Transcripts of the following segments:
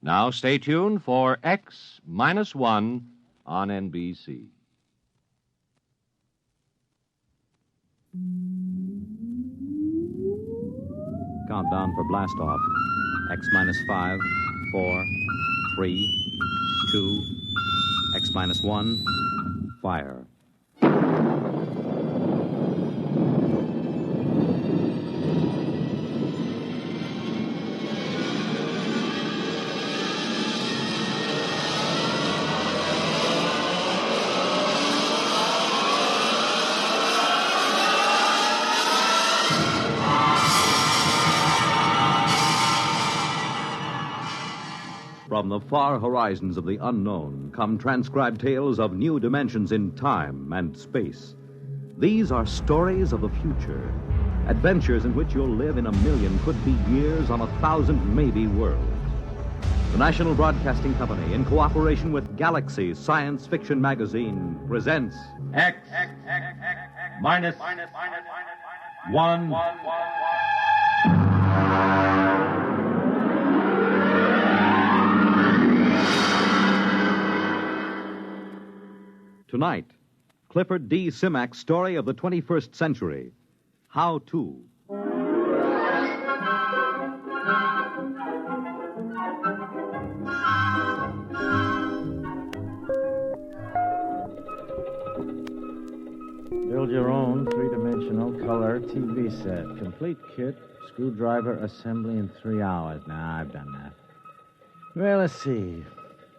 Now stay tuned for X-1 on NBC. Countdown for blast-off. X-5, 4, 3, 2, X-1, fire. From the far horizons of the unknown come transcribed tales of new dimensions in time and space. These are stories of the future, adventures in which you'll live in a million, could be years, on 1,000 maybe worlds. The National Broadcasting Company, in cooperation with Galaxy Science Fiction Magazine, presents X-1. Tonight, Clifford D. Simak's story of the 21st century, How To. Build your own three-dimensional color TV set. Complete kit, screwdriver assembly in 3 hours. Nah, I've done that. Well, let's see.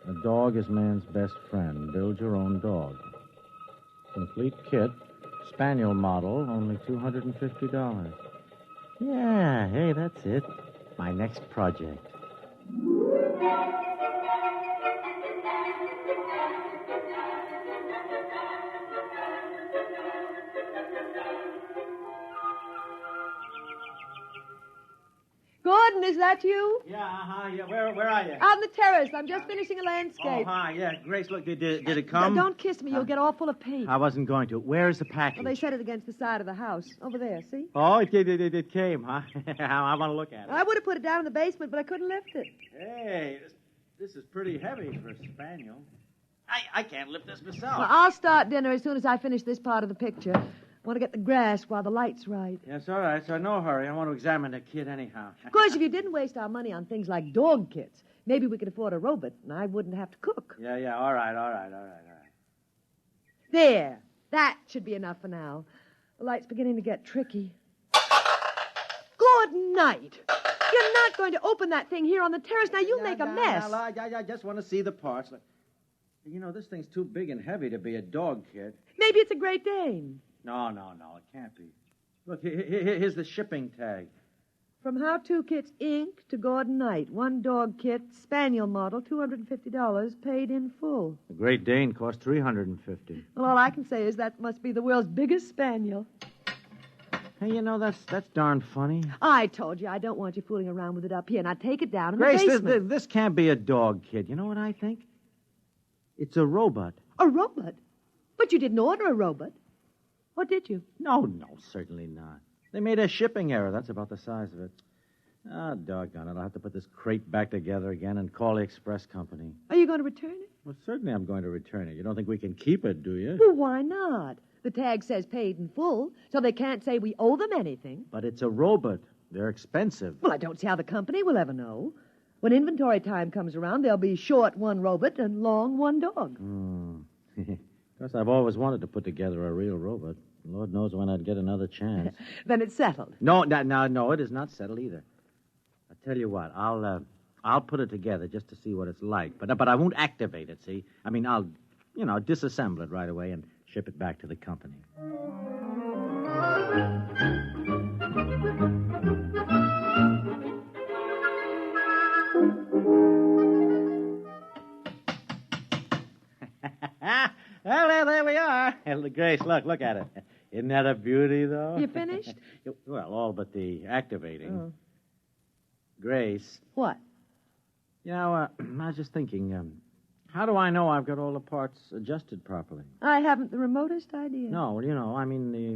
A dog is man's best friend. Build your own dog. Complete kit, spaniel model, only $250. Yeah, hey, that's it. My next project. Gordon, is that you? Yeah. Where are you? Out on the terrace. I'm just finishing a landscape. Oh, hi, yeah. Grace, look, did it come? Don't kiss me. You'll get all full of paint. I wasn't going to. Where's the package? Well, they set it against the side of the house. Over there, see? Oh, it came, huh? I want to look at it. I would have put it down in the basement, but I couldn't lift it. Hey, this is pretty heavy for a spaniel. I can't lift this myself. Well, I'll start dinner as soon as I finish this part of the picture. I want to get the grass while the light's right. Yes, all right, so no hurry. I want to examine the kid anyhow. Of course, if you didn't waste our money on things like dog kits, maybe we could afford a robot, and I wouldn't have to cook. Yeah, all right. There. That should be enough for now. The light's beginning to get tricky. Good night. You're not going to open that thing here on the terrace. Now, you'll make a mess. I just want to see the parts. You know, this thing's too big and heavy to be a dog kit. Maybe it's a Great Dane. No, it can't be. Look, here's the shipping tag. From How To Kits, Inc. to Gordon Knight. One dog kit, spaniel model, $250, paid in full. The Great Dane cost $350. Well, all I can say is that must be the world's biggest spaniel. Hey, you know, that's darn funny. I told you, I don't want you fooling around with it up here. Now take it down in Grace, the basement. this can't be a dog kit. You know what I think? It's a robot. A robot? But you didn't order a robot. Or did you? No, certainly not. They made a shipping error. That's about the size of it. Ah, doggone it. I'll have to put this crate back together again and call the express company. Are you going to return it? Well, certainly I'm going to return it. You don't think we can keep it, do you? Well, why not? The tag says paid in full, so they can't say we owe them anything. But it's a robot. They're expensive. Well, I don't see how the company will ever know. When inventory time comes around, they'll be short one robot and long one dog. Of course, I've always wanted to put together a real robot. Lord knows when I'd get another chance. Then it's settled. No, it is not settled either. I'll tell you what, I'll put it together just to see what it's like. But I won't activate it, see? I mean, I'll, disassemble it right away and ship it back to the company. Well, there we are. Grace, look at it. Isn't that a beauty, though? You finished? Well, all but the activating. Oh. Grace. What? I was just thinking, how do I know I've got all the parts adjusted properly? I haven't the remotest idea. No, the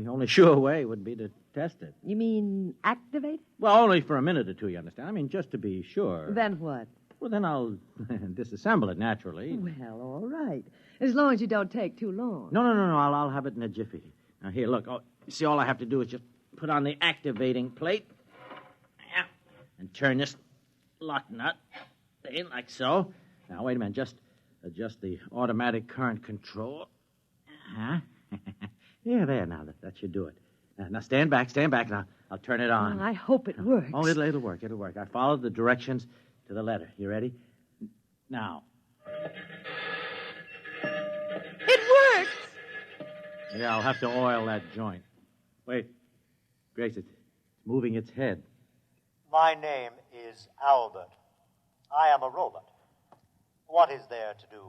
only sure way would be to test it. You mean activate it? Well, only for a minute or two, you understand? I mean, just to be sure. Then what? Well, then I'll disassemble it naturally. Well, all right. As long as you don't take too long. No. I'll have it in a jiffy. Now, here, look. Oh, see, all I have to do is just put on the activating plate. Yeah. And turn this lock nut in like so. Now, wait a minute. Just adjust the automatic current control. Huh? Yeah, there. Now, that should do it. Now, stand back. Now, I'll turn it on. I hope it works. Oh, it'll work. I followed the directions to the letter. You ready? Now. It works! Yeah, I'll have to oil that joint. Wait. Grace, it's moving its head. My name is Albert. I am a robot. What is there to do?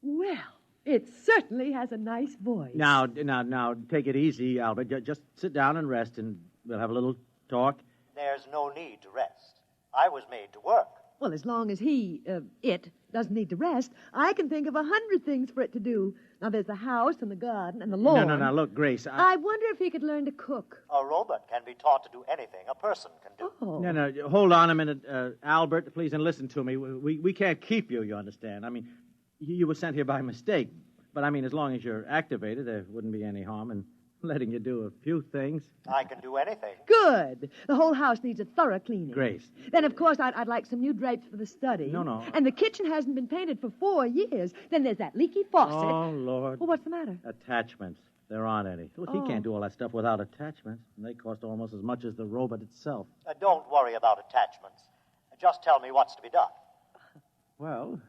Well, it certainly has a nice voice. Now, take it easy, Albert. Just sit down and rest, and we'll have a little talk. There's no need to rest. I was made to work. Well, as long as it doesn't need to rest, I can think of 100 things for it to do. Now, there's the house and the garden and the lawn. No, look, Grace. I wonder if he could learn to cook. A robot can be taught to do anything a person can do. Oh. No, hold on a minute, Albert, please, and listen to me. We can't keep you, you understand. I mean, you were sent here by mistake. But, I mean, as long as you're activated, there wouldn't be any harm in letting you do a few things. I can do anything. Good. The whole house needs a thorough cleaning. Grace. Then, of course, I'd like some new drapes for the study. No. And the kitchen hasn't been painted for 4 years. Then there's that leaky faucet. Oh, Lord. Well, what's the matter? Attachments. There aren't any. Look, he can't do all that stuff without attachments. And they cost almost as much as the robot itself. Don't worry about attachments. Just tell me what's to be done. Well,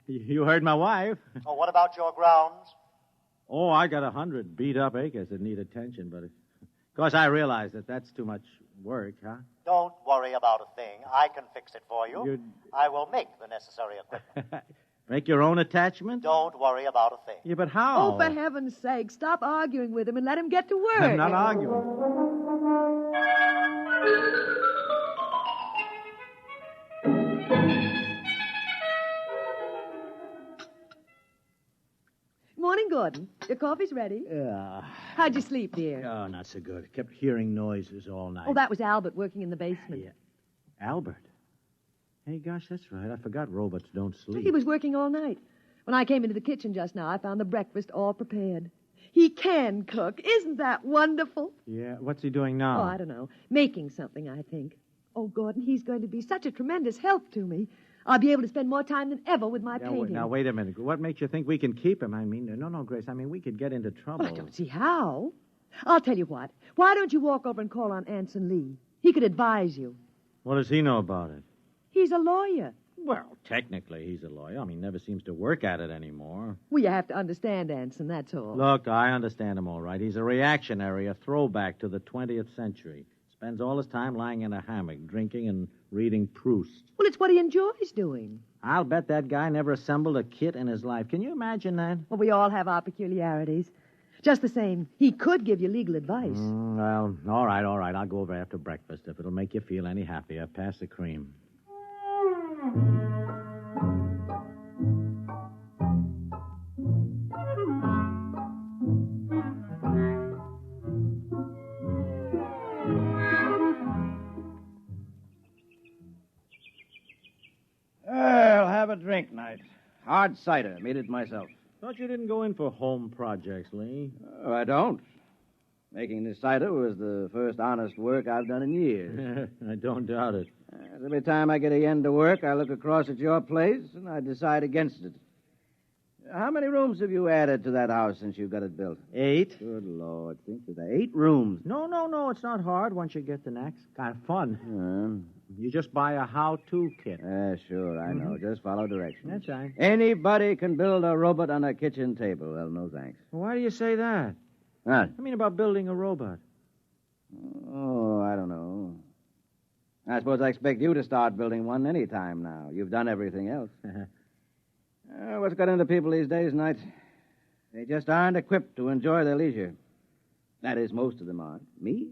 you heard my wife. Oh, what about your grounds? Oh, I got 100 beat-up acres that need attention, but of course I realize that that's too much work, huh? Don't worry about a thing. I can fix it for you. I will make the necessary equipment. Make your own attachment? Don't worry about a thing. Yeah, but how? Oh, for heaven's sake, stop arguing with him and let him get to work. I'm not arguing. Morning, Gordon. Your coffee's ready. Yeah. How'd you sleep, dear? Oh, not so good. Kept hearing noises all night. Oh, that was Albert working in the basement. Yeah. Albert? Hey, gosh, that's right. I forgot robots don't sleep. He was working all night. When I came into the kitchen just now, I found the breakfast all prepared. He can cook. Isn't that wonderful? Yeah. What's he doing now? Oh, I don't know. Making something, I think. Oh, Gordon, he's going to be such a tremendous help to me. I'll be able to spend more time than ever with my painting. Now, wait a minute. What makes you think we can keep him? I mean, no, Grace. I mean, we could get into trouble. Well, I don't see how. I'll tell you what. Why don't you walk over and call on Anson Lee? He could advise you. What does he know about it? He's a lawyer. Well, technically, he's a lawyer. I mean, never seems to work at it anymore. Well, you have to understand Anson, that's all. Look, I understand him all right. He's a reactionary, a throwback to the 20th century. Spends all his time lying in a hammock, drinking and reading Proust. Well, it's what he enjoys doing. I'll bet that guy never assembled a kit in his life. Can you imagine that? Well, we all have our peculiarities. Just the same, he could give you legal advice. Well, all right. I'll go over after breakfast if it'll make you feel any happier. Pass the cream. I'll have a drink night. Hard cider. Made it myself. Thought you didn't go in for home projects, Lee. Oh, I don't. Making this cider was the first honest work I've done in years. I don't doubt it. Every time I get a end to work, I look across at your place and I decide against it. How many rooms have you added to that house since you got it built? 8. Good Lord. Think of that. 8 rooms. No. It's not hard once you get the knack. It's kind of fun. You just buy a how-to kit. Sure, I know. Just follow directions. That's right. Anybody can build a robot on a kitchen table. Well, no thanks. Why do you say that? What? I mean about building a robot. Oh, I don't know. I suppose I expect you to start building one any time now. You've done everything else. What's got into people these days, Knight? They just aren't equipped to enjoy their leisure. That is, most of them aren't. Me?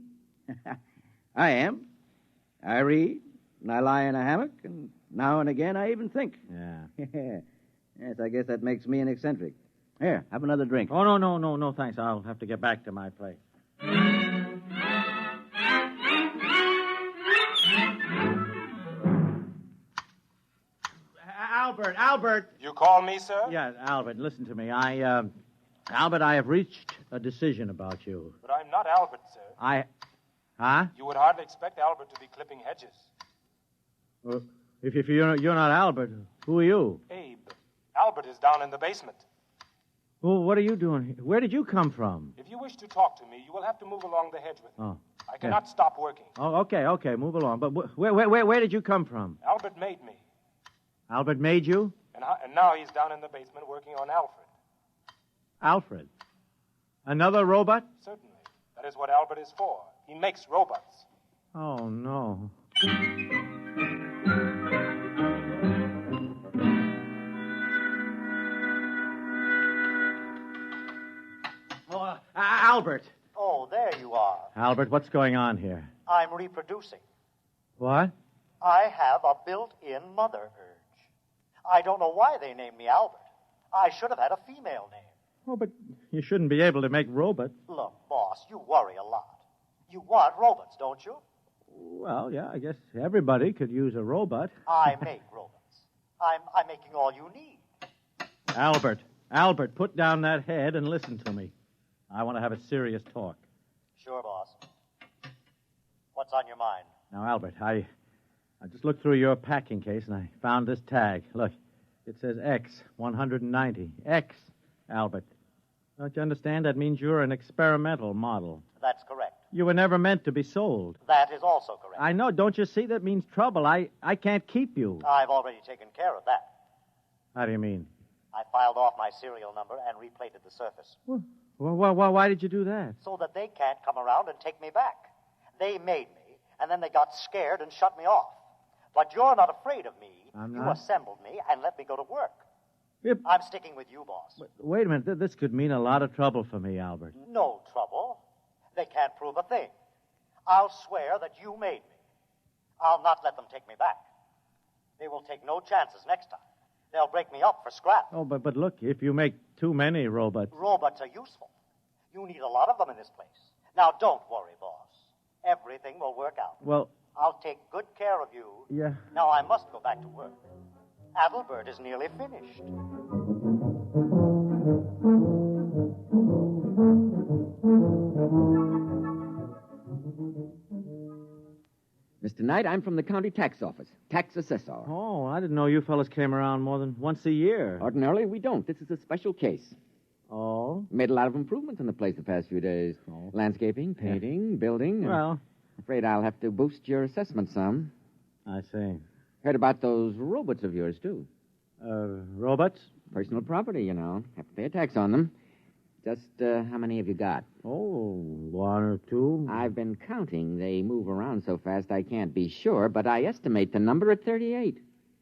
I am. I read, and I lie in a hammock, and now and again I even think. Yeah. Yes, I guess that makes me an eccentric. Here, have another drink. Oh, no, thanks. I'll have to get back to my place. Albert! You call me, sir? Yeah, Albert, listen to me. Albert, I have reached a decision about you. But I'm not Albert, sir. Huh? You would hardly expect Albert to be clipping hedges. If you're not Albert, who are you? Abe. Albert is down in the basement. Well, what are you doing here? Where did you come from? If you wish to talk to me, you will have to move along the hedge with me. Oh. I cannot stop working. Oh, okay, move along. But where did you come from? Albert made me. Albert made you? And now he's down in the basement working on Alfred. Alfred? Another robot? Certainly. That is what Albert is for. He makes robots. Oh, no. Albert. Oh, there you are. Albert, what's going on here? I'm reproducing. What? I have a built-in mother urge. I don't know why they named me Albert. I should have had a female name. Oh, but you shouldn't be able to make robots. Look, boss, you worry a lot. You want robots, don't you? Well, yeah, I guess everybody could use a robot. I make robots. I'm making all you need. Albert, put down that head and listen to me. I want to have a serious talk. Sure, boss. What's on your mind? Now, Albert, I just looked through your packing case and I found this tag. Look, it says X, 190. X, Albert. Don't you understand? That means you're an experimental model. That's correct. You were never meant to be sold. That is also correct. I know. Don't you see? That means trouble. I can't keep you. I've already taken care of that. How do you mean? I filed off my serial number and replated the surface. Well, why did you do that? So that they can't come around and take me back. They made me, and then they got scared and shut me off. But you're not afraid of me. I'm You not. assembled me and let me go to work. Yep. I'm sticking with you, boss. Wait a minute. This could mean a lot of trouble for me, Albert. No trouble. They can't prove a thing. I'll swear that you made me. I'll not let them take me back. They will take no chances next time. They'll break me up for scrap. Oh, but look, if you make too many robots... Robots are useful. You need a lot of them in this place. Now, don't worry, boss. Everything will work out. Well... I'll take good care of you. Yeah. Now, I must go back to work. Adelbert is nearly finished. Mr. Knight, I'm from the county tax office, tax assessor. Oh, I didn't know you fellas came around more than once a year. Ordinarily, we don't. This is a special case. Oh? Made a lot of improvements in the place the past few days. Oh. Landscaping, painting, building. Well... Afraid I'll have to boost your assessment some. I see. Heard about those robots of yours, too. Robots? Personal property, you know. Have to pay a tax on them. Just how many have you got? Oh, one or two. I've been counting. They move around so fast I can't be sure, but I estimate the number at 38.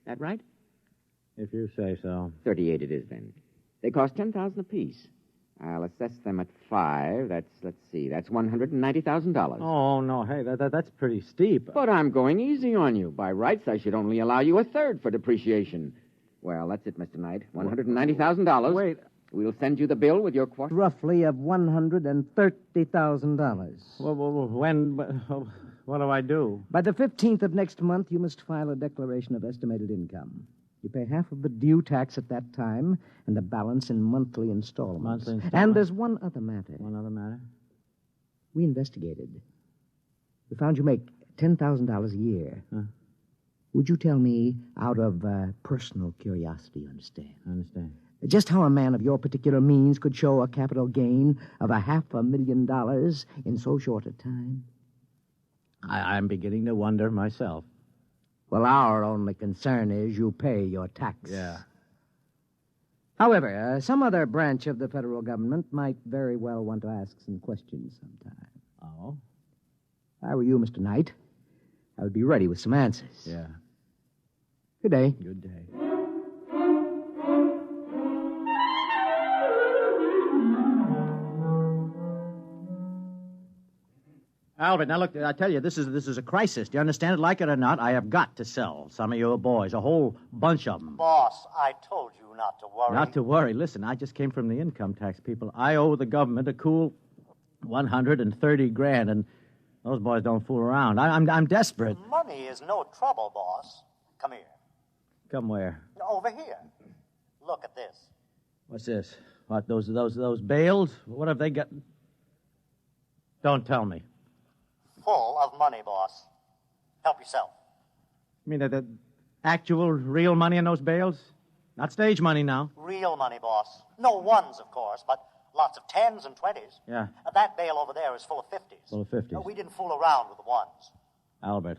That right? If you say so. 38 it is, then. They cost $10,000 apiece. I'll assess them at 5. That's $190,000. Oh, no, hey, that's pretty steep. But I'm going easy on you. By rights, I should only allow you a third for depreciation. Well, that's it, Mr. Knight. $190,000. Wait. We'll send you the bill with your quarter. Roughly of $130,000. Well, when... What do I do? By the 15th of next month, you must file a declaration of estimated income. You pay half of the due tax at that time, and the balance in monthly installments. And there's one other matter. One other matter? We investigated. We found you make $10,000 a year. Huh? Would you tell me, out of personal curiosity, you understand? I understand. Just how a man of your particular means could show a capital gain of $500,000 in so short a time? I'm beginning to wonder myself. Well, our only concern is you pay your tax. Yeah. However, some other branch of the federal government might very well want to ask some questions sometime. Oh? If I were you, Mr. Knight, I would be ready with some answers. Yeah. Good day. Good day. Albert, now look, I tell you, this is a crisis. Do you understand it? Like it or not, I have got to sell some of your boys, a whole bunch of them. Boss, I told you not to worry. Not to worry. Listen, I just came from the income tax people. I owe the government a cool $130,000, and those boys don't fool around. I'm desperate. Money is no trouble, boss. Come here. Come where? Over here. Look at this. What's this? What, those bales? What have they got? Don't tell me. Full of money, boss. Help yourself. You mean the actual, real money in those bales? Not stage money now. Real money, boss. No ones, of course, but lots of 10s and 20s. Yeah. That bale over there is full of 50s. Full of 50s. We didn't fool around with the ones. Albert,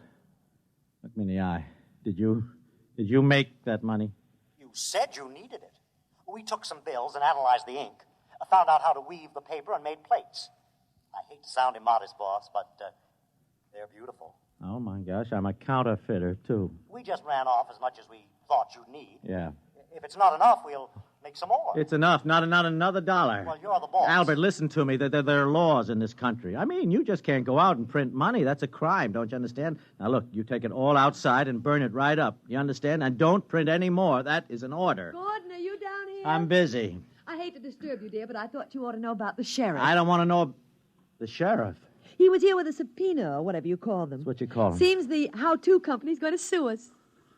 look me in the eye. Did you make that money? You said you needed it. We took some bills and analyzed the ink. Found out how to weave the paper and made plates. I hate to sound immodest, boss, but they're beautiful. Oh, my gosh, I'm a counterfeiter, too. We just ran off as much as we thought you'd need. Yeah. If it's not enough, we'll make some more. It's enough, not another dollar. Well, you're the boss. Albert, listen to me. There are laws in this country. I mean, you just can't go out and print money. That's a crime, don't you understand? Now, look, you take it all outside and burn it right up. You understand? And don't print any more. That is an order. Gordon, are you down here? I'm busy. I hate to disturb you, dear, but I thought you ought to know about the sheriff. I don't want to know... The sheriff? He was here with a subpoena, or whatever you call them. That's what you call him. Seems the How-To company's going to sue us.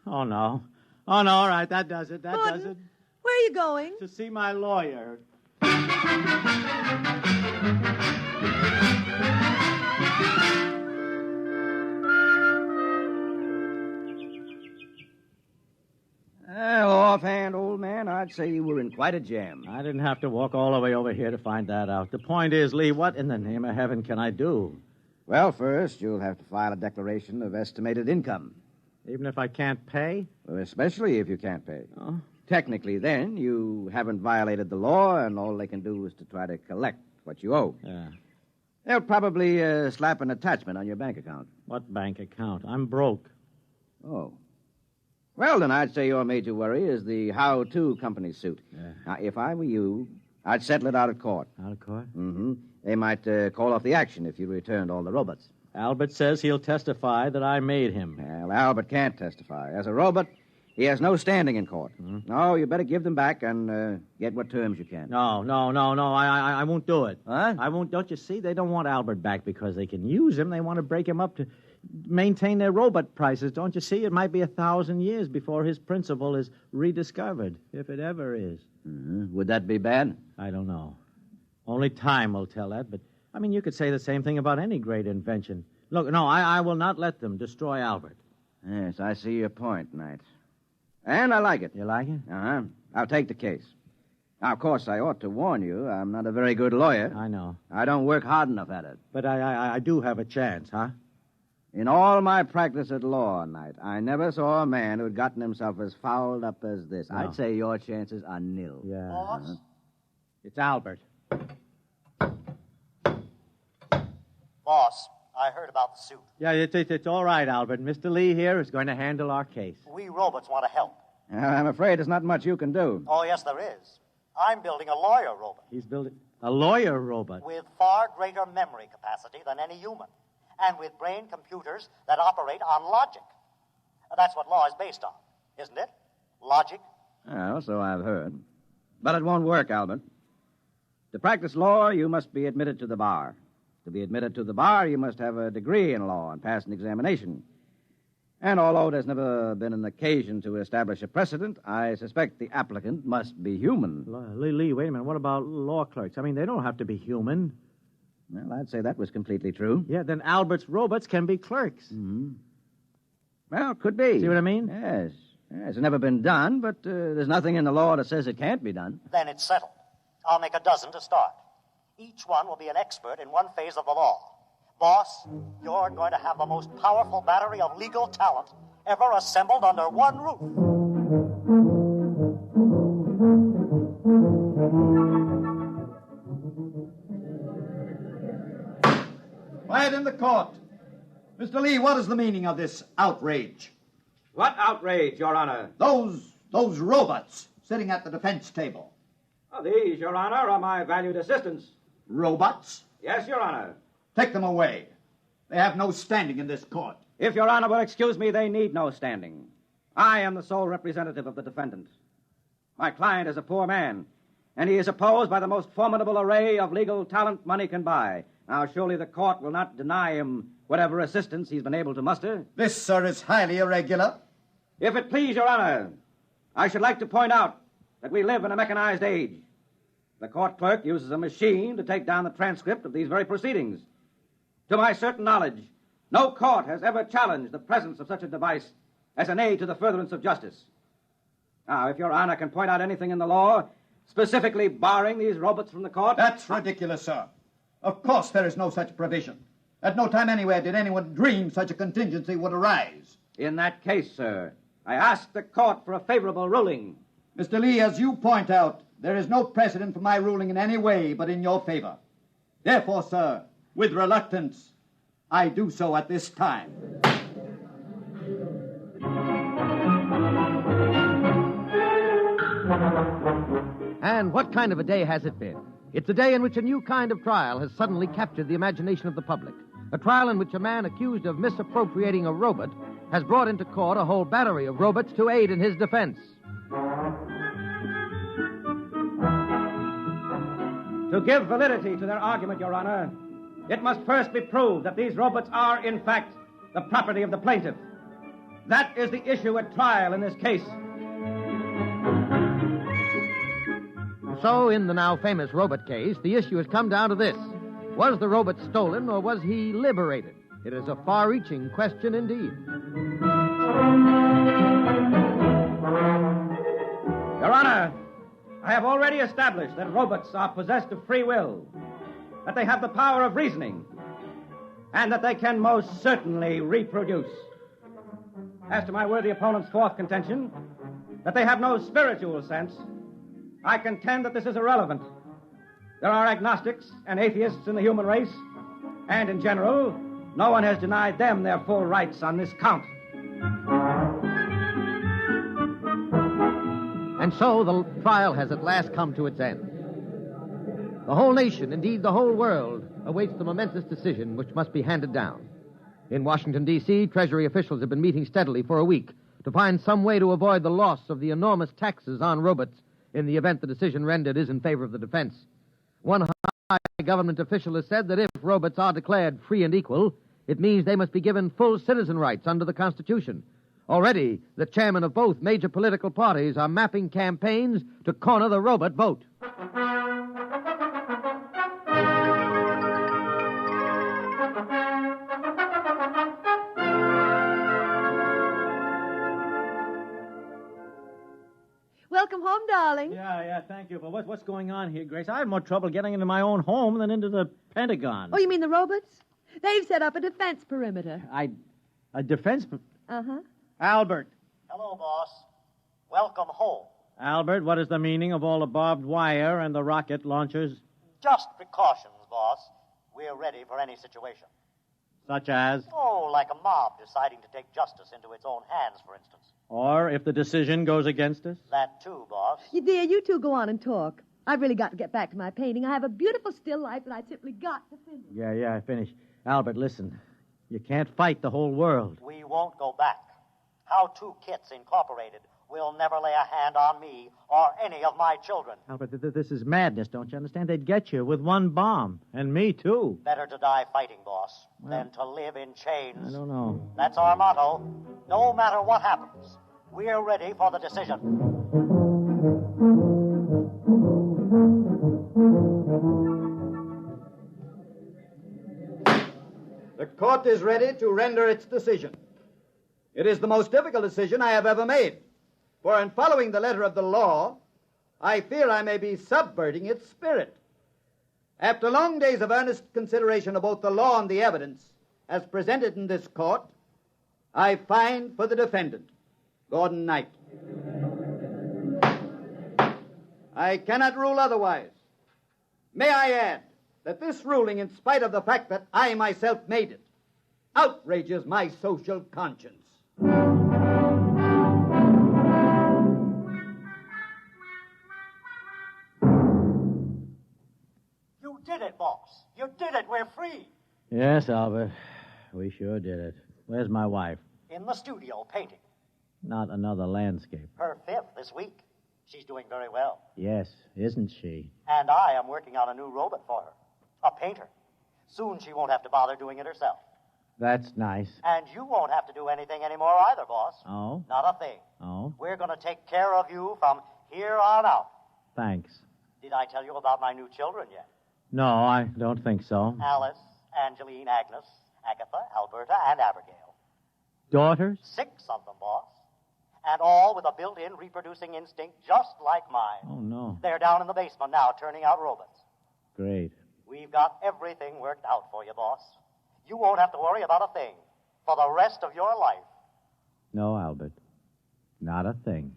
Oh, no. Oh, no, all right, that does it. That Gordon, does it. Where are you going? To see my lawyer. Well, offhand, old man, I'd say you were in quite a jam. I didn't have to walk all the way over here to find that out. The point is, Lee, what in the name of heaven can I do? Well, first, you'll have to file a declaration of estimated income. Even if I can't pay? Well, especially if you can't pay. Oh. Technically, then, you haven't violated the law, and all they can do is to try to collect what you owe. Yeah. They'll probably slap an attachment on your bank account. What bank account? I'm broke. Oh. Well, then I'd say your major worry is the How-To company suit. Yeah. Now, if I were you, I'd settle it out of court. Out of court? Mm-hmm. They might call off the action if you returned all the robots. Albert says he'll testify that I made him. Well, Albert can't testify. As a robot, he has no standing in court. Mm-hmm. No, you better give them back and get what terms you can. No. I won't do it. Huh? I won't. Don't you see? They don't want Albert back because they can use him. They want to break him up to maintain their robot prices. Don't you see? It might be 1,000 years before his principle is rediscovered, if it ever is. Mm-hmm. Would that be bad? I don't know. Only time will tell that, but, I mean, you could say the same thing about any great invention. Look, no, I will not let them destroy Albert. Yes, I see your point, Knight. And I like it. You like it? Uh-huh. I'll take the case. Now, of course, I ought to warn you, I'm not a very good lawyer. I know. I don't work hard enough at it. But I do have a chance, huh? In all my practice at law, Knight, I never saw a man who'd gotten himself as fouled up as this. No. I'd say your chances are nil. Yeah. Boss? It's Albert. Boss, I heard about the suit. Yeah, it's all right, Albert. Mr. Lee here is going to handle our case. We robots want to help. I'm afraid there's not much you can do. Oh, yes, there is. I'm building a lawyer robot He's building a lawyer robot. with far greater memory capacity than any human, and with brain computers that operate on logic. That's what law is based on, isn't it? Logic. Well, so I've heard. But it won't work, Albert. To practice law, you must be admitted to the bar. To be admitted to the bar, you must have a degree in law and pass an examination. And although there's never been an occasion to establish a precedent, I suspect the applicant must be human. Lee, wait a minute. What about law clerks? I mean, they don't have to be human. Well, I'd say that was completely true. Yeah, then Albert's robots can be clerks. Mm-hmm. Well, could be. See what I mean? Yes. It's never been done, but there's nothing in the law that says it can't be done. Then it's settled. I'll make a dozen to start. Each one will be an expert in one phase of the law. Boss, you're going to have the most powerful battery of legal talent ever assembled under one roof. Quiet in the court. Mr. Lee, what is the meaning of this outrage? What outrage, Your Honor? Those robots sitting at the defense table. These, Your Honor, are my valued assistants. Robots? Yes, Your Honor. Take them away. They have no standing in this court. If Your Honor will excuse me, they need no standing. I am the sole representative of the defendant. My client is a poor man, and he is opposed by the most formidable array of legal talent money can buy. Now, surely the court will not deny him whatever assistance he's been able to muster. This, sir, is highly irregular. If it please Your Honor, I should like to point out that we live in a mechanized age. The court clerk uses a machine to take down the transcript of these very proceedings. To my certain knowledge, no court has ever challenged the presence of such a device as an aid to the furtherance of justice. Now, if Your Honor can point out anything in the law specifically barring these robots from the court... That's ridiculous, sir. Of course there is no such provision. At no time anywhere did anyone dream such a contingency would arise. In that case, sir, I ask the court for a favorable ruling. Mr. Lee, as you point out, there is no precedent for my ruling in any way but in your favor. Therefore, sir, with reluctance, I do so at this time. And what kind of a day has it been? It's a day in which a new kind of trial has suddenly captured the imagination of the public. A trial in which a man accused of misappropriating a robot has brought into court a whole battery of robots to aid in his defense. To give validity to their argument, Your Honor, it must first be proved that these robots are, in fact, the property of the plaintiff. That is the issue at trial in this case. So, in the now famous robot case, the issue has come down to this. Was the robot stolen or was he liberated? It is a far-reaching question indeed. Your Honor, I have already established that robots are possessed of free will, that they have the power of reasoning, and that they can most certainly reproduce. As to my worthy opponent's fourth contention, that they have no spiritual sense, I contend that this is irrelevant. There are agnostics and atheists in the human race, and in general, no one has denied them their full rights on this count. And so the trial has at last come to its end. The whole nation, indeed the whole world, awaits the momentous decision which must be handed down. In Washington, D.C., Treasury officials have been meeting steadily for a week to find some way to avoid the loss of the enormous taxes on robots in the event the decision rendered is in favor of the defense. One high government official has said that if robots are declared free and equal, it means they must be given full citizen rights under the Constitution. Already, the chairmen of both major political parties are mapping campaigns to corner the robot vote. Welcome home, darling. Yeah, thank you. But what's going on here, Grace? I had more trouble getting into my own home than into the Pentagon. Oh, you mean the robots? They've set up a defense perimeter. A defense... Uh-huh. Albert. Hello, boss. Welcome home. Albert, what is the meaning of all the barbed wire and the rocket launchers? Just precautions, boss. We're ready for any situation. Such as? Oh, like a mob deciding to take justice into its own hands, for instance. Or if the decision goes against us? That too, boss. Dear, you two go on and talk. I've really got to get back to my painting. I have a beautiful still life that I simply got to finish. Yeah, finish. Albert, listen. You can't fight the whole world. We won't go back. How Two Kits Incorporated will never lay a hand on me or any of my children. Albert, this is madness, don't you understand? They'd get you with one bomb. And me, too. Better to die fighting, boss, than to live in chains. I don't know. That's our motto. No matter what happens, we're ready for the decision. The court is ready to render its decision. It is the most difficult decision I have ever made, for in following the letter of the law, I fear I may be subverting its spirit. After long days of earnest consideration of both the law and the evidence, as presented in this court, I find for the defendant, Gordon Knight. I cannot rule otherwise. May I add that this ruling, in spite of the fact that I myself made it, outrages my social conscience. You did it, boss. You did it. We're free. Yes, Albert. We sure did it. Where's my wife? In the studio, painting. Not another landscape. Her fifth this week. She's doing very well. Yes, isn't she? And I am working on a new robot for her. A painter. Soon she won't have to bother doing it herself. That's nice. And you won't have to do anything anymore either, boss. Oh? Not a thing. Oh? We're going to take care of you from here on out. Thanks. Did I tell you about my new children yet? No, I don't think so. Alice, Angeline, Agnes, Agatha, Alberta, and Abigail. Daughters? 6 of them, boss. And all with a built-in reproducing instinct just like mine. Oh, no. They're down in the basement now, turning out robots. Great. We've got everything worked out for you, boss. You won't have to worry about a thing for the rest of your life. No, Albert. Not a thing.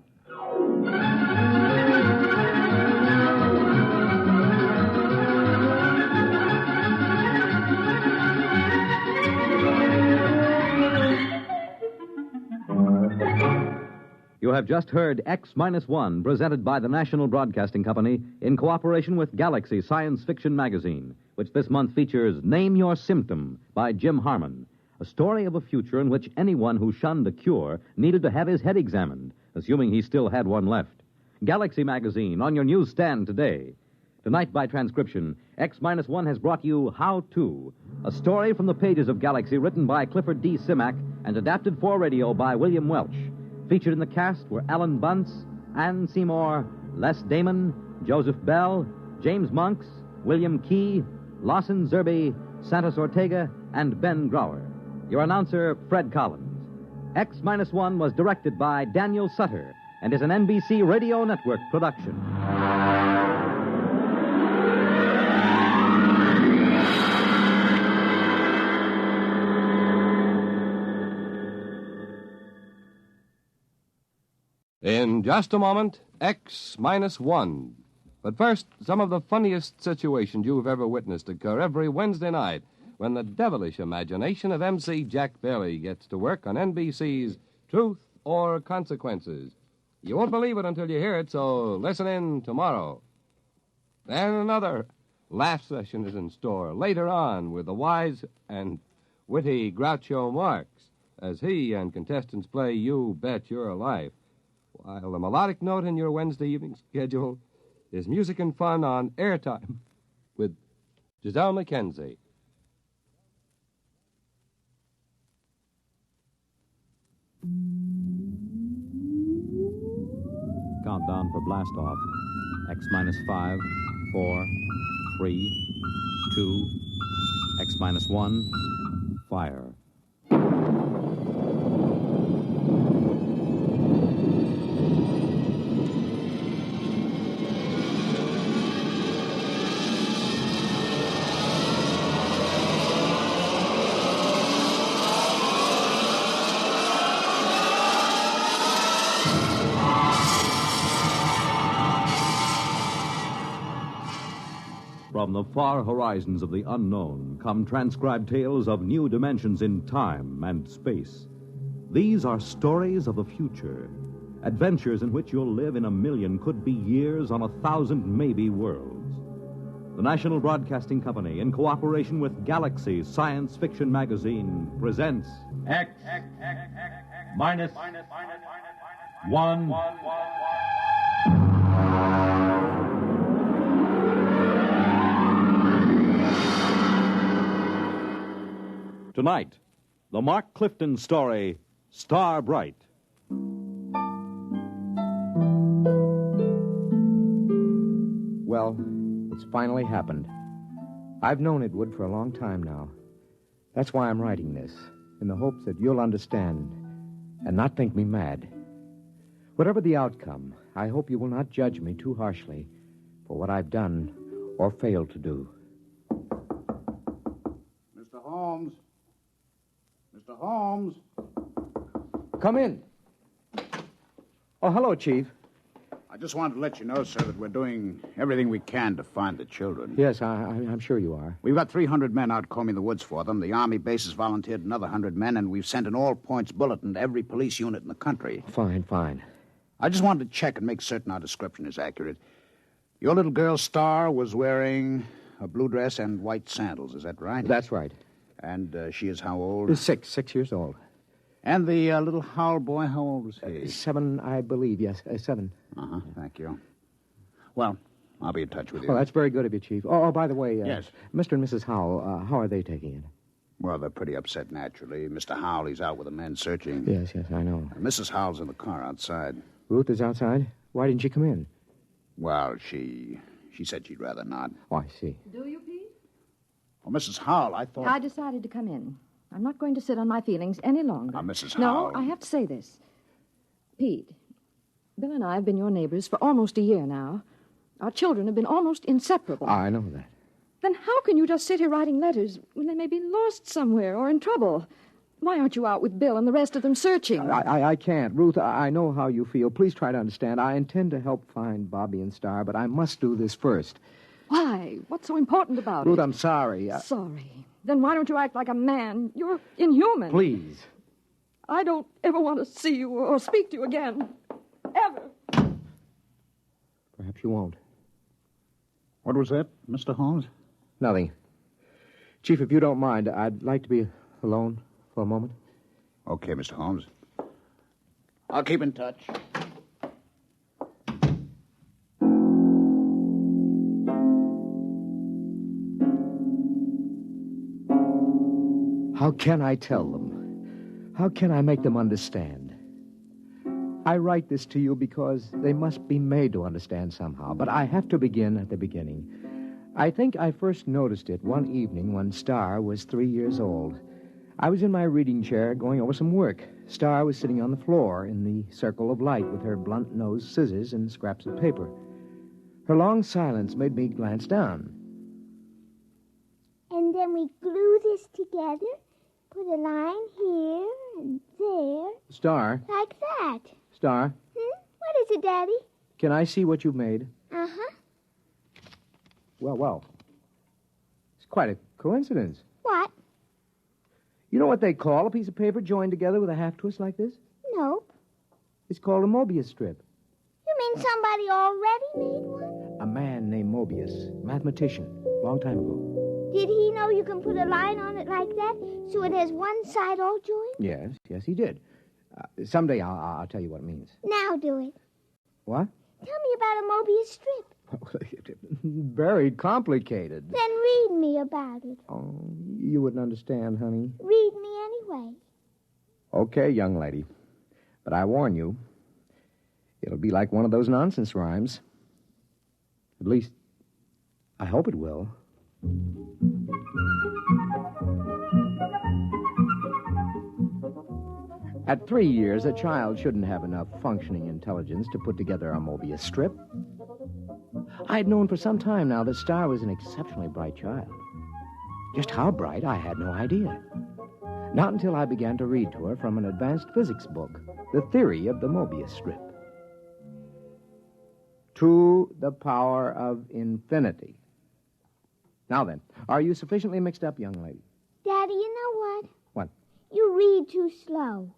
You have just heard X-1, presented by the National Broadcasting Company in cooperation with Galaxy Science Fiction Magazine, which this month features Name Your Symptom by Jim Harmon, a story of a future in which anyone who shunned a cure needed to have his head examined, assuming he still had one left. Galaxy Magazine on your newsstand today. Tonight, by transcription, X-1 has brought you How To, a story from the pages of Galaxy written by Clifford D. Simak and adapted for radio by William Welch. Featured in the cast were Alan Bunce, Ann Seymour, Les Damon, Joseph Bell, James Monks, William Key, Lawson Zerbe, Santos Ortega, and Ben Grauer. Your announcer, Fred Collins. X-1 was directed by Daniel Sutter and is an NBC Radio Network production. In just a moment, X-1. But first, some of the funniest situations you've ever witnessed occur every Wednesday night when the devilish imagination of MC Jack Bailey gets to work on NBC's Truth or Consequences. You won't believe it until you hear it, so listen in tomorrow. Then another laugh session is in store later on with the wise and witty Groucho Marx as he and contestants play You Bet Your Life, while the melodic note in your Wednesday evening schedule is music and fun on Airtime with Giselle McKenzie. Countdown for blast off. X-5, 4, 3, 2, X-1, fire. From the far horizons of the unknown come transcribed tales of new dimensions in time and space. These are stories of the future, adventures in which you'll live in a million, could be years, on 1,000 maybe worlds. The National Broadcasting Company, in cooperation with Galaxy Science Fiction Magazine, presents X-1. Tonight, the Marc Clifton story, Star Brite. Well, it's finally happened. I've known it would for a long time now. That's why I'm writing this, in the hopes that you'll understand and not think me mad. Whatever the outcome, I hope you will not judge me too harshly for what I've done or failed to do. Mr. Holmes. Mr. Holmes. Come in. Oh, hello, Chief. I just wanted to let you know, sir, that we're doing everything we can to find the children. Yes, I'm sure you are. We've got 300 men out combing the woods for them. The Army base has volunteered another 100 men, and we've sent an all-points bulletin to every police unit in the country. Fine. I just wanted to check and make certain our description is accurate. Your little girl, Star, was wearing a blue dress and white sandals. Is that right? That's right. And she is how old? 6 years old. And the little Howell boy, how old was he? 7, I believe, yes. 7. Uh-huh, thank you. Well, I'll be in touch with you. Well, that's very good of you, Chief. Oh, by the way... Yes? Mr. and Mrs. Howell, how are they taking it? Well, they're pretty upset, naturally. Mr. Howell, he's out with the men searching. Yes, I know. And Mrs. Howell's in the car outside. Ruth is outside? Why didn't she come in? Well, she said she'd rather not. Oh, I see. Do you, Pete? Well, Mrs. Howell, I thought... I decided to come in. I'm not going to sit on my feelings any longer. Now, Mrs. No, Howell... I have to say this. Pete, Bill and I have been your neighbors for almost a year now. Our children have been almost inseparable. I know that. Then how can you just sit here writing letters when they may be lost somewhere or in trouble? Why aren't you out with Bill and the rest of them searching? I can't. Ruth, I know how you feel. Please try to understand. I intend to help find Bobby and Star, but I must do this first. Why? What's so important about Ruth, it? I'm sorry. Sorry. Then why don't you act like a man? You're inhuman. Please. I don't ever want to see you or speak to you again. Ever. Perhaps you won't. What was that, Mr. Holmes? Nothing. Chief, if you don't mind, I'd like to be alone for a moment. Okay, Mr. Holmes. I'll keep in touch. How can I tell them? How can I make them understand? I write this to you because they must be made to understand somehow, but I have to begin at the beginning. I think I first noticed it one evening when Star was 3 years old. I was in my reading chair going over some work. Star was sitting on the floor in the circle of light with her blunt-nosed scissors and scraps of paper. Her long silence made me glance down. And then we glue this together, put a line here and there. Star? Like that. Star? What is it, Daddy? Can I see what you've made? Uh-huh. Well. It's quite a coincidence. What? You know what they call a piece of paper joined together with a half-twist like this? Nope. It's called a Mobius strip. You mean somebody already made one? A man named Mobius, mathematician, long time ago. Did he know you can put a line on it like that so it has one side all joined? Yes, he did. Someday I'll tell you what it means. Now do it. What? Tell me about a Mobius strip. Very complicated. Then read me about it. Oh, you wouldn't understand, honey. Read me anyway. Okay, young lady. But I warn you, it'll be like one of those nonsense rhymes. At least, I hope it will. At 3 years, a child shouldn't have enough functioning intelligence to put together a Mobius strip. I'd known for some time now that Star was an exceptionally bright child. Just how bright, I had no idea. Not until I began to read to her from an advanced physics book, The Theory of the Mobius Strip. To the power of infinity. Now then, are you sufficiently mixed up, young lady? Daddy, you know what? What? You read too slow.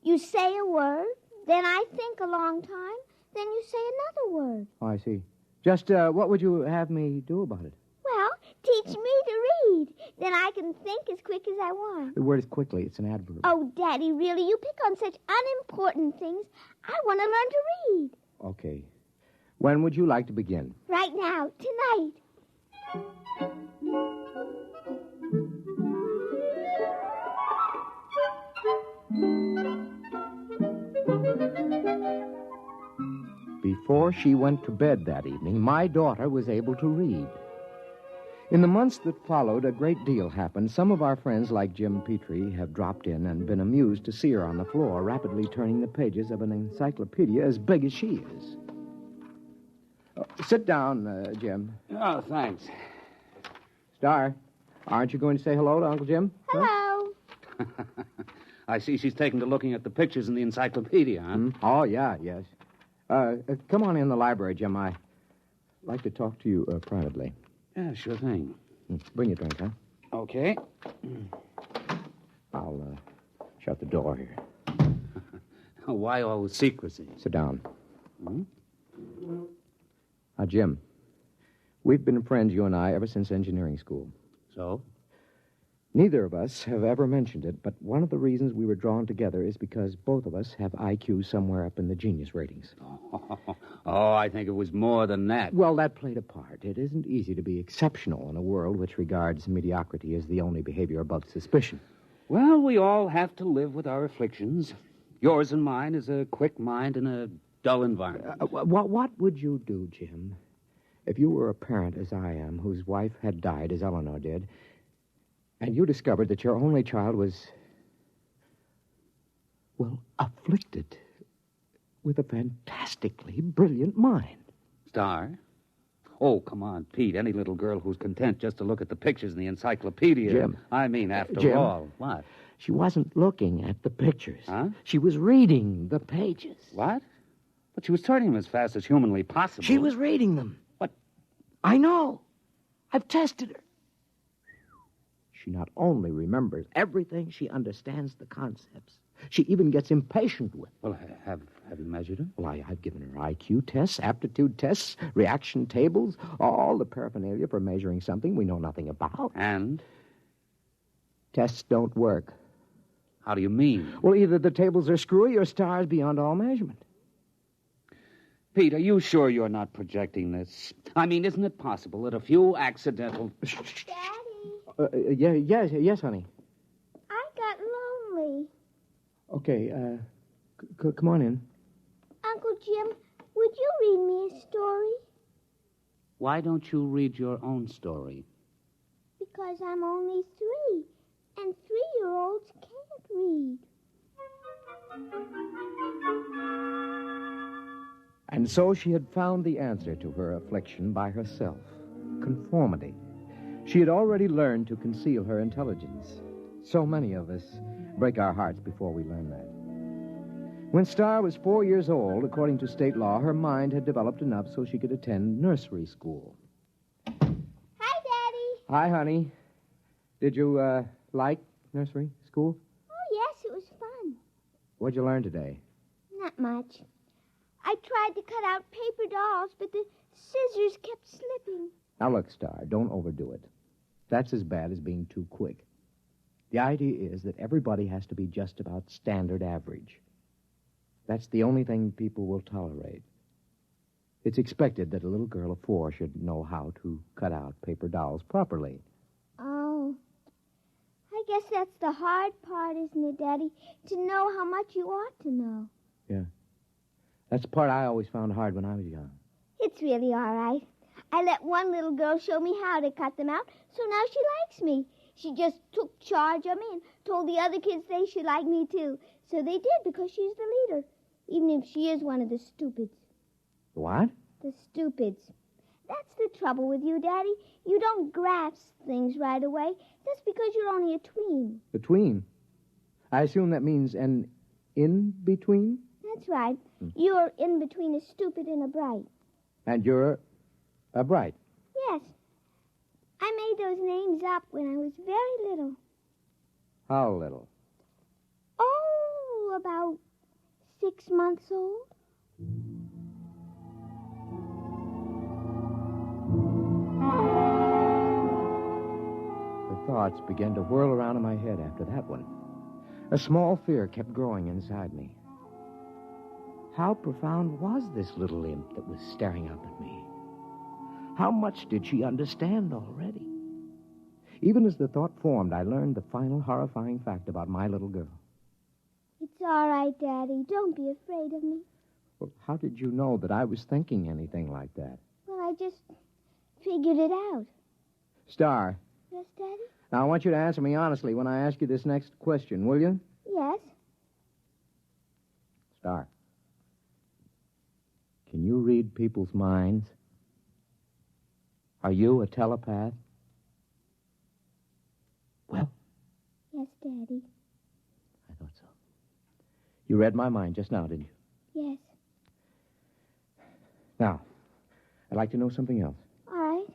You say a word, then I think a long time, then you say another word. Oh, I see. Just what would you have me do about it? Well, teach me to read. Then I can think as quick as I want. The word is quickly. It's an adverb. Oh, Daddy, really? You pick on such unimportant things. I want to learn to read. Okay. When would you like to begin? Right now, tonight. Before she went to bed that evening, my daughter was able to read. In the months that followed, a great deal happened. Some of our friends, like Jim Petrie, have dropped in and been amused to see her on the floor, rapidly turning the pages of an encyclopedia as big as she is. Sit down, Jim. Oh, thanks. Star, aren't you going to say hello to Uncle Jim? Hello. Huh? I see she's taken to looking at the pictures in the encyclopedia, huh? Oh, yeah, yes. Come on in the library, Jim. I'd like to talk to you privately. Yeah, sure thing. Bring your drink, huh? Okay. I'll shut the door here. Why all the secrecy? Sit down. Now, Jim, we've been friends, you and I, ever since engineering school. So? Neither of us have ever mentioned it, but one of the reasons we were drawn together is because both of us have IQ somewhere up in the genius ratings. Oh, I think it was more than that. Well, that played a part. It isn't easy to be exceptional in a world which regards mediocrity as the only behavior above suspicion. Well, we all have to live with our afflictions. Yours and mine is a quick mind in a dull environment. What would you do, Jim, if you were a parent, as I am, whose wife had died, as Eleanor did, and you discovered that your only child was, well, afflicted with a fantastically brilliant mind? Star? Oh, come on, Pete. Any little girl who's content just to look at the pictures in the encyclopedia. Jim. I mean, after Jim, all. What? She wasn't looking at the pictures. Huh? She was reading the pages. What? But she was turning them as fast as humanly possible. She was reading them. What? I know. I've tested her. She not only remembers everything, she understands the concepts. She even gets impatient with them. Well, have you measured her? Well, I've given her IQ tests, aptitude tests, reaction tables, all the paraphernalia for measuring something we know nothing about. And? Tests don't work. How do you mean? Well, either the tables are screwy or Star's beyond all measurement. Pete, are you sure you're not projecting this? I mean, isn't it possible that a few accidental... Daddy? Yes, honey. I got lonely. Okay, come on in. Uncle Jim, would you read me a story? Why don't you read your own story? Because I'm only 3, and 3-year-olds can't read. And so she had found the answer to her affliction by herself. Conformity. She had already learned to conceal her intelligence. So many of us break our hearts before we learn that. When Star was 4 years old, according to state law, her mind had developed enough so she could attend nursery school. Hi, Daddy. Hi, honey. Did you, like nursery school? Oh, yes, it was fun. What'd you learn today? Not much. I tried to cut out paper dolls, but the scissors kept slipping. Now, look, Star, don't overdo it. That's as bad as being too quick. The idea is that everybody has to be just about standard average. That's the only thing people will tolerate. It's expected that a little girl of 4 should know how to cut out paper dolls properly. Oh. I guess that's the hard part, isn't it, Daddy? To know how much you ought to know. Yeah. That's the part I always found hard when I was young. It's really all right. I let one little girl show me how to cut them out, so now she likes me. She just took charge of me and told the other kids they should like me, too. So they did, because she's the leader, even if she is one of the stupids. What? The stupids. That's the trouble with you, Daddy. You don't grasp things right away. That's because you're only a tween. A tween? I assume that means an in-between? That's right. You're in between a stupid and a bright. And you're a Brite. Yes. I made those names up when I was very little. How little? Oh, about 6 months old. The thoughts began to whirl around in my head after that one. A small fear kept growing inside me. How profound was this little imp that was staring up at me? How much did she understand already? Even as the thought formed, I learned the final horrifying fact about my little girl. It's all right, Daddy. Don't be afraid of me. Well, how did you know that I was thinking anything like that? Well, I just figured it out. Star. Yes, Daddy? Now, I want you to answer me honestly when I ask you this next question, will you? Yes. Star. Can you read people's minds? Are you a telepath? Well? Yes, Daddy. I thought so. You read my mind just now, didn't you? Yes. Now, I'd like to know something else. All right.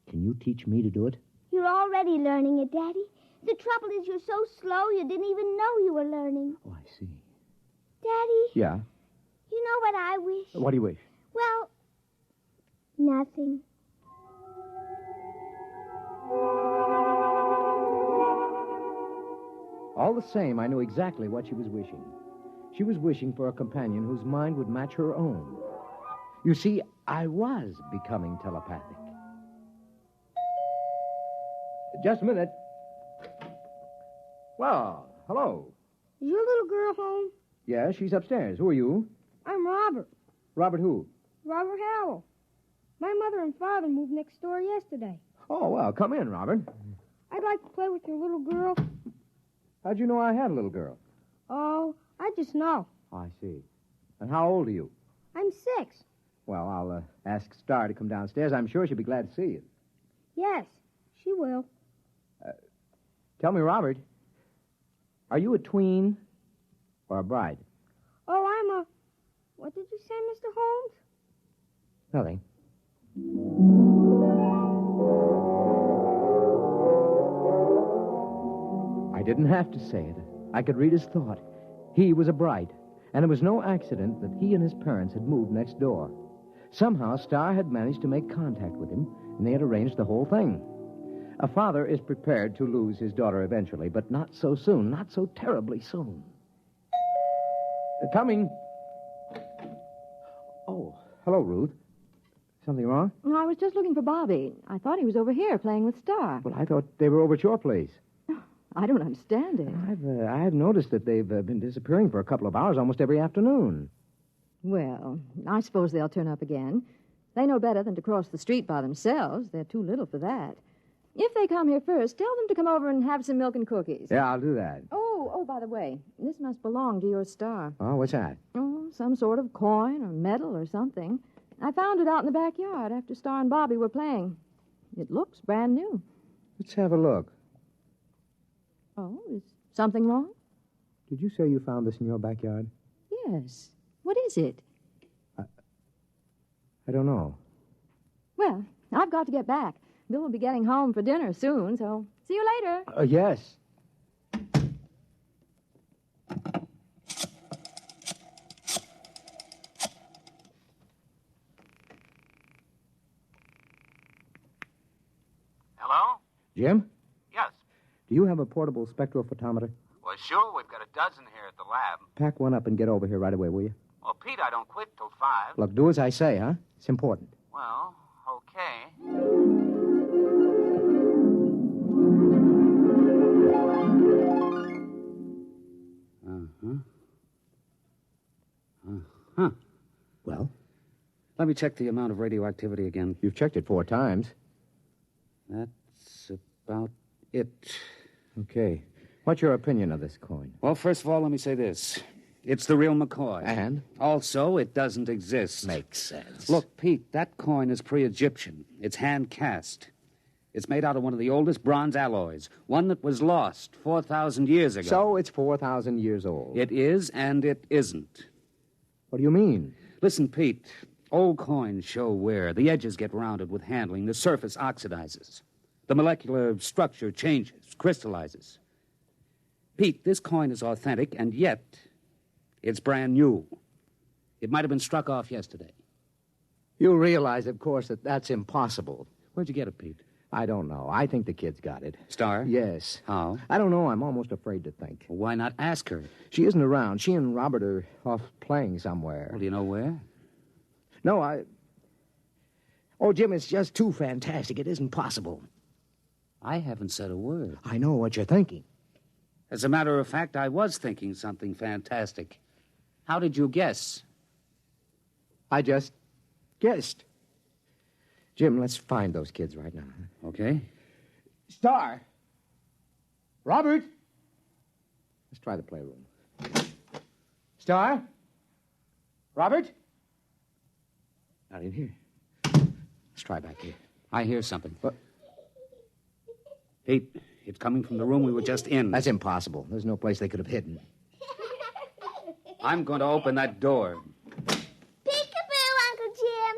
Can you teach me to do it? You're already learning it, Daddy. The trouble is you're so slow you didn't even know you were learning. Oh, I see. Daddy? Yeah? You know what I wish? What do you wish? Well, nothing. All the same, I knew exactly what she was wishing. She was wishing for a companion whose mind would match her own. You see, I was becoming telepathic. Just a minute. Well, hello. Is your little girl home? Yeah, she's upstairs. Who are you? I'm Robert. Robert who? Robert Howell. My mother and father moved next door yesterday. Oh, well, come in, Robert. I'd like to play with your little girl. How'd you know I had a little girl? Oh, I just know. Oh, I see. And how old are you? I'm 6. Well, I'll ask Star to come downstairs. I'm sure she'll be glad to see you. Yes, she will. Tell me, Robert, are you a tween or a bride? Oh, I'm a... What did you say, Mr. Holmes? Nothing. I didn't have to say it. I could read his thought. He was a Brite, and it was no accident that he and his parents had moved next door. Somehow, Star had managed to make contact with him, and they had arranged the whole thing. A father is prepared to lose his daughter eventually, but not so soon, not so terribly soon. Coming. Oh, hello, Ruth. Something wrong? No, I was just looking for Bobby. I thought he was over here playing with Star. Well, I thought they were over at your place. I don't understand it. I've noticed that they've been disappearing for a couple of hours almost every afternoon. Well, I suppose they'll turn up again. They know better than to cross the street by themselves. They're too little for that. If they come here first, tell them to come over and have some milk and cookies. Yeah, I'll do that. Oh, by the way, this must belong to your Star. Oh, what's that? Oh, some sort of coin or medal or something. I found it out in the backyard after Star and Bobby were playing. It looks brand new. Let's have a look. Oh, is something wrong? Did you say you found this in your backyard? Yes. What is it? I don't know. Well, I've got to get back. Bill will be getting home for dinner soon, so see you later. Yes. Hello? Jim? Yes. Do you have a portable spectrophotometer? Well, sure. We've got a dozen here at the lab. Pack one up and get over here right away, will you? Well, Pete, I don't quit till 5. Look, do as I say, huh? It's important. Well, okay. Huh. Well? Let me check the amount of radioactivity again. You've checked it 4 times. That's about it. Okay. What's your opinion of this coin? Well, first of all, let me say this. It's the real McCoy. And? Also, it doesn't exist. Makes sense. Look, Pete, that coin is pre-Egyptian. It's hand-cast. It's made out of one of the oldest bronze alloys, one that was lost 4,000 years ago. So it's 4,000 years old. It is and it isn't. What do you mean? Listen, Pete, old coins show wear. The edges get rounded with handling. The surface oxidizes. The molecular structure changes, crystallizes. Pete, this coin is authentic, and yet it's brand new. It might have been struck off yesterday. You realize, of course, that that's impossible. Where'd you get it, Pete? I don't know. I think the kid's got it. Star? Yes. How? I don't know. I'm almost afraid to think. Well, why not ask her? She isn't around. She and Robert are off playing somewhere. Well, do you know where? No, Oh, Jim, it's just too fantastic. It isn't possible. I haven't said a word. I know what you're thinking. As a matter of fact, I was thinking something fantastic. How did you guess? I just guessed. Jim, let's find those kids right now. Okay. Star! Robert! Let's try the playroom. Star? Robert? Not in here. Let's try back here. I hear something. What? Pete, it's coming from the room we were just in. That's impossible. There's no place they could have hidden. I'm going to open that door. Peekaboo, Uncle Jim.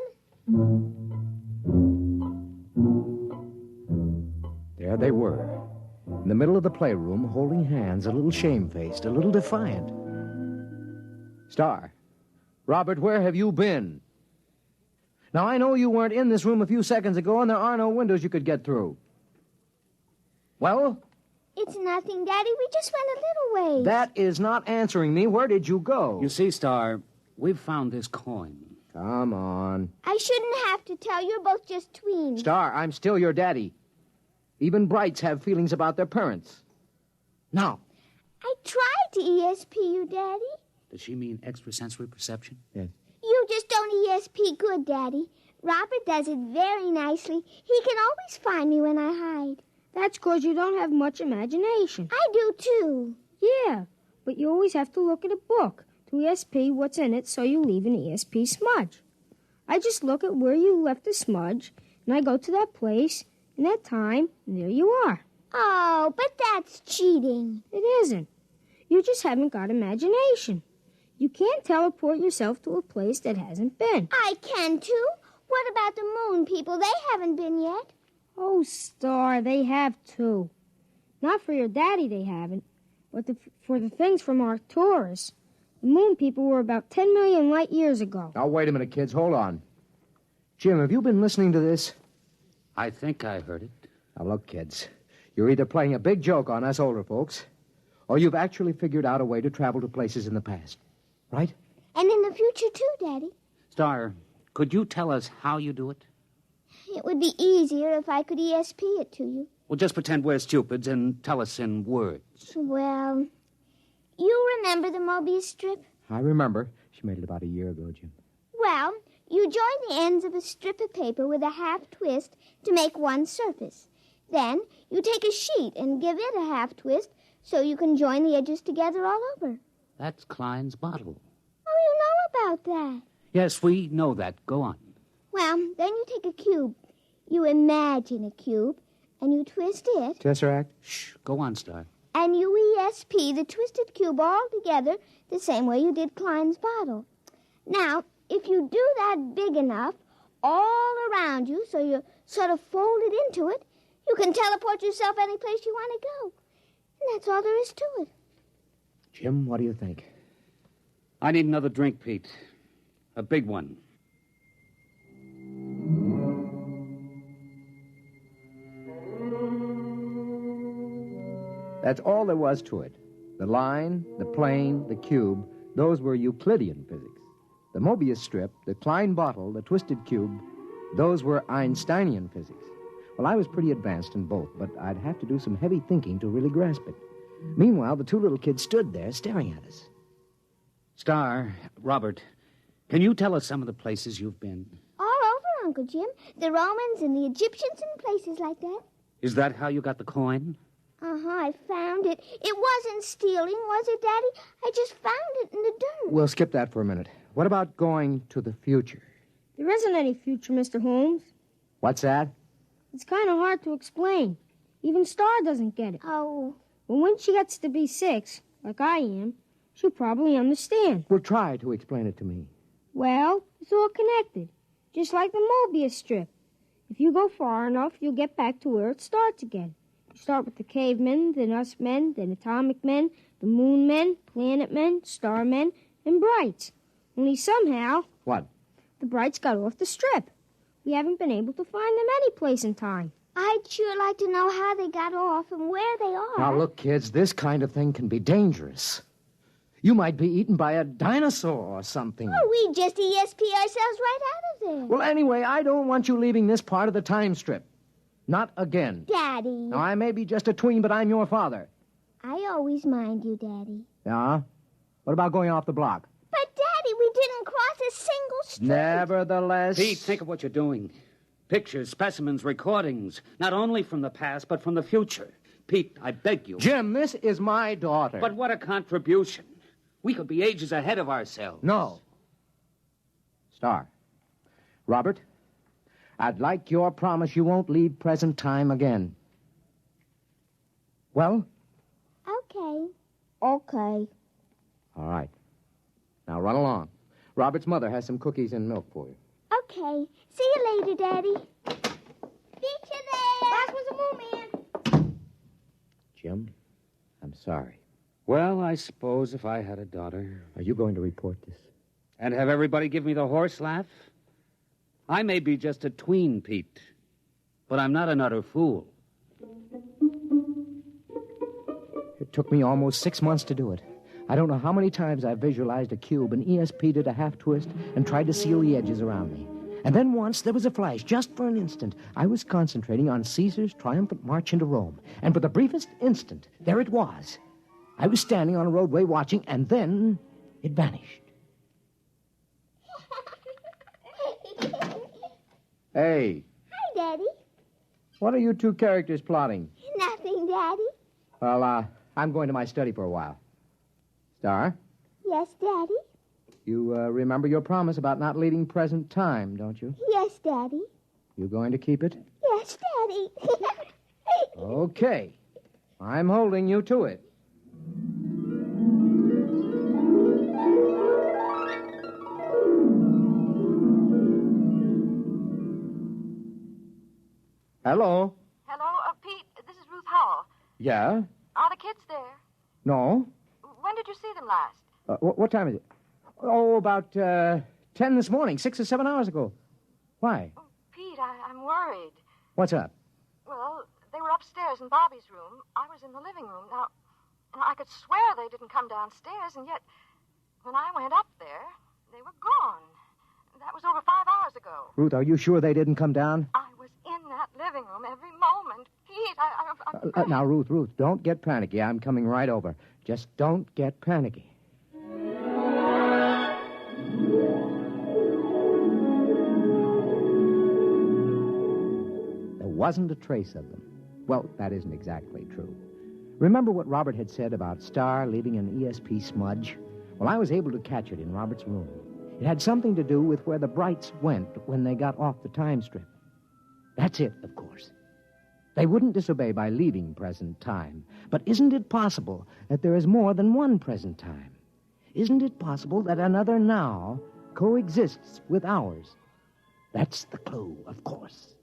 There they were, in the middle of the playroom, holding hands, a little shamefaced, a little defiant. Star, Robert, where have you been? Now, I know you weren't in this room a few seconds ago, and there are no windows you could get through. Well? It's nothing, Daddy. We just went a little ways. That is not answering me. Where did you go? You see, Star, we've found this coin. Come on. I shouldn't have to tell. You're both just tweens. Star, I'm still your daddy. Even Brites have feelings about their parents. Now. I tried to ESP you, Daddy. Does she mean extrasensory perception? Yes. You just don't ESP good, Daddy. Robert does it very nicely. He can always find me when I hide. That's 'cause you don't have much imagination. I do, too. Yeah, but you always have to look at a book to ESP what's in it so you leave an ESP smudge. I just look at where you left the smudge, and I go to that place, and that time, and there you are. Oh, but that's cheating. It isn't. You just haven't got imagination. You can't teleport yourself to a place that hasn't been. I can, too. What about the moon people? They haven't been yet. Oh, Star, they have, too. Not for your daddy, they haven't, but for the things from Arcturus. The moon people were about 10 million light years ago. Now, wait a minute, kids. Hold on. Jim, have you been listening to this? I think I heard it. Now, look, kids. You're either playing a big joke on us older folks, or you've actually figured out a way to travel to places in the past. Right? And in the future, too, Daddy. Star, could you tell us how you do it? It would be easier if I could ESP it to you. Well, just pretend we're stupids and tell us in words. Well, you remember the Mobius strip? I remember. She made it about a year ago, Jim. Well, you join the ends of a strip of paper with a half twist to make one surface. Then you take a sheet and give it a half twist so you can join the edges together all over. That's Klein's bottle. Oh, you know about that. Yes, we know that. Go on. Well, then you take a cube. You imagine a cube, and you twist it. Tesseract? Shh, go on, Star. And you ESP the twisted cube all together the same way you did Klein's bottle. Now, if you do that big enough all around you so you're sort of folded into it, you can teleport yourself any place you want to go. And that's all there is to it. Jim, what do you think? I need another drink, Pete. A big one. That's all there was to it. The line, the plane, the cube, those were Euclidean physics. The Mobius strip, the Klein bottle, the twisted cube, those were Einsteinian physics. Well, I was pretty advanced in both, but I'd have to do some heavy thinking to really grasp it. Meanwhile, the two little kids stood there staring at us. Star, Robert, can you tell us some of the places you've been? All over, Uncle Jim. The Romans and the Egyptians and places like that. Is that how you got the coin? Uh-huh, I found it. It wasn't stealing, was it, Daddy? I just found it in the dirt. We'll skip that for a minute. What about going to the future? There isn't any future, Mr. Holmes. What's that? It's kind of hard to explain. Even Star doesn't get it. Oh. But when she gets to be 6, like I am, she'll probably understand. Well, try to explain it to me. Well, it's all connected, just like the Mobius strip. If you go far enough, you'll get back to where it starts again. You start with the cavemen, then us men, then atomic men, the moon men, planet men, star men, and Brites. Only somehow... What? The Brites got off the strip. We haven't been able to find them any place in time. I'd sure like to know how they got off and where they are. Now, look, kids, this kind of thing can be dangerous. You might be eaten by a dinosaur or something. Oh, we just ESP ourselves right out of there. Well, anyway, I don't want you leaving this part of the time strip. Not again. Daddy. Now, I may be just a tween, but I'm your father. I always mind you, Daddy. Yeah? What about going off the block? But, Daddy, we didn't cross a single street. Nevertheless... Pete, think of what you're doing. Pictures, specimens, recordings, not only from the past, but from the future. Pete, I beg you. Jim, this is my daughter. But what a contribution. We could be ages ahead of ourselves. No. Star. Robert, I'd like your promise you won't leave present time again. Well? Okay. All right. Now run along. Robert's mother has some cookies and milk for you. Okay. See you later, Daddy. Beat you there. That was a moon man. Jim, I'm sorry. Well, I suppose if I had a daughter... Are you going to report this? And have everybody give me the horse laugh? I may be just a tween, Pete, but I'm not an utter fool. It took me almost 6 months to do it. I don't know how many times I visualized a cube and ESP'd it a half twist and tried to seal the edges around me. And then once there was a flash, just for an instant. I was concentrating on Caesar's triumphant march into Rome. And for the briefest instant, there it was. I was standing on a roadway watching, and then it vanished. Hey, Hi, Daddy. what are you two characters plotting? Nothing, Daddy. Well, I'm going to my study for a while. Star, Yes, Daddy. you remember your promise about not leaving present time, don't you? Yes, Daddy. You going to keep it? Yes, Daddy. Okay. I'm holding you to it. Hello? Hello, Pete. This is Ruth Howell. Yeah? Are the kids there? No? When did you see them last? What time is it? Oh, about 10 this morning, 6 or 7 hours ago. Why? Pete, I'm worried. What's up? Well, they were upstairs in Bobby's room. I was in the living room. Now, I could swear they didn't come downstairs, and yet, when I went up there, they were gone. That was over 5 hours ago. Ruth, are you sure they didn't come down? I was in that living room every moment. Pete, I'm Now, Ruth, don't get panicky. I'm coming right over. Just don't get panicky. There wasn't a trace of them. Well, that isn't exactly true. Remember what Robert had said about Star leaving an ESP smudge? Well, I was able to catch it in Robert's room. It had something to do with where the Brites went when they got off the time strip. That's it, of course. They wouldn't disobey by leaving present time. But isn't it possible that there is more than one present time? Isn't it possible that another now coexists with ours? That's the clue, of course.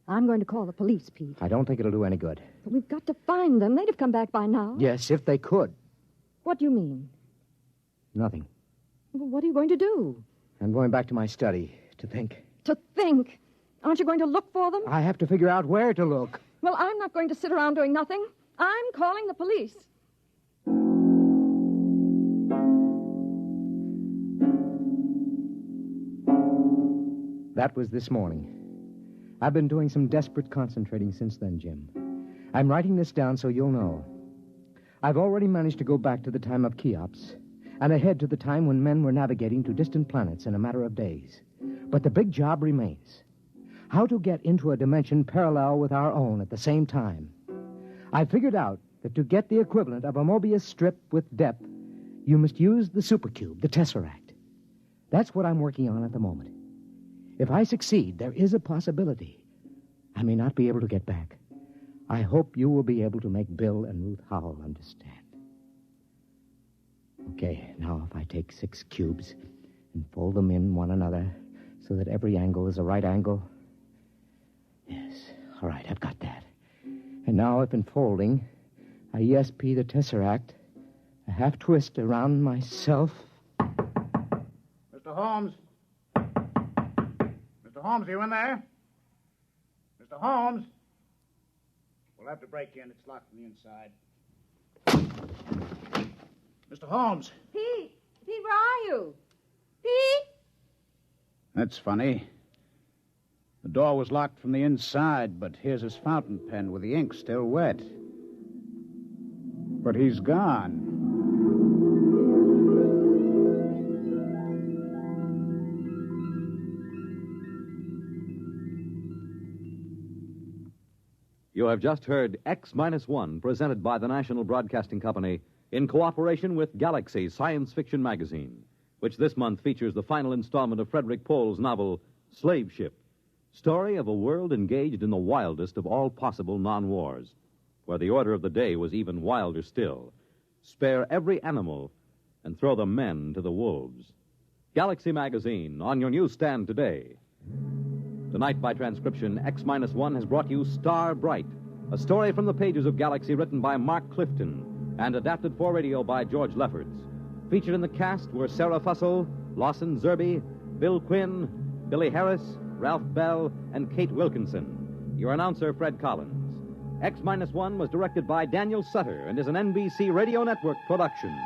I'm going to call the police, Pete. I don't think it'll do any good. But we've got to find them. They'd have come back by now. Yes, if they could. What do you mean? Nothing. Well, what are you going to do? I'm going back to my study to think. To think? Aren't you going to look for them? I have to figure out where to look. Well, I'm not going to sit around doing nothing. I'm calling the police. That was this morning. I've been doing some desperate concentrating since then, Jim. I'm writing this down so you'll know. I've already managed to go back to the time of Cheops and ahead to the time when men were navigating to distant planets in a matter of days. But the big job remains. How to get into a dimension parallel with our own at the same time. I figured out that to get the equivalent of a Mobius strip with depth, you must use the supercube, the tesseract. That's what I'm working on at the moment. If I succeed, there is a possibility I may not be able to get back. I hope you will be able to make Bill and Ruth Howell understand. Okay, now if I take 6 cubes and fold them in one another so that every angle is a right angle. Yes, all right, I've got that. And now if in folding, I ESP the tesseract, a half twist around myself. Mr. Holmes? Mr. Holmes, are you in there? Mr. Holmes? We'll have to break in. It's locked from the inside. Mr. Holmes. Pete, where are you? Pete? That's funny. The door was locked from the inside, but here's his fountain pen with the ink still wet. But he's gone. You have just heard X-1, presented by the National Broadcasting Company in cooperation with Galaxy Science Fiction Magazine, which this month features the final installment of Frederick Pohl's novel, Slave Ship, story of a world engaged in the wildest of all possible non-wars, where the order of the day was even wilder still. Spare every animal and throw the men to the wolves. Galaxy Magazine, on your newsstand today. Tonight, by transcription, X-1 has brought you Star Brite, a story from the pages of Galaxy written by Marc Clifton and adapted for radio by George Lefferts. Featured in the cast were Sarah Fussell, Lawson Zerbe, Bill Quinn, Billy Harris, Ralph Bell, and Kate Wilkinson. Your announcer, Fred Collins. X-1 was directed by Daniel Sutter and is an NBC Radio Network production.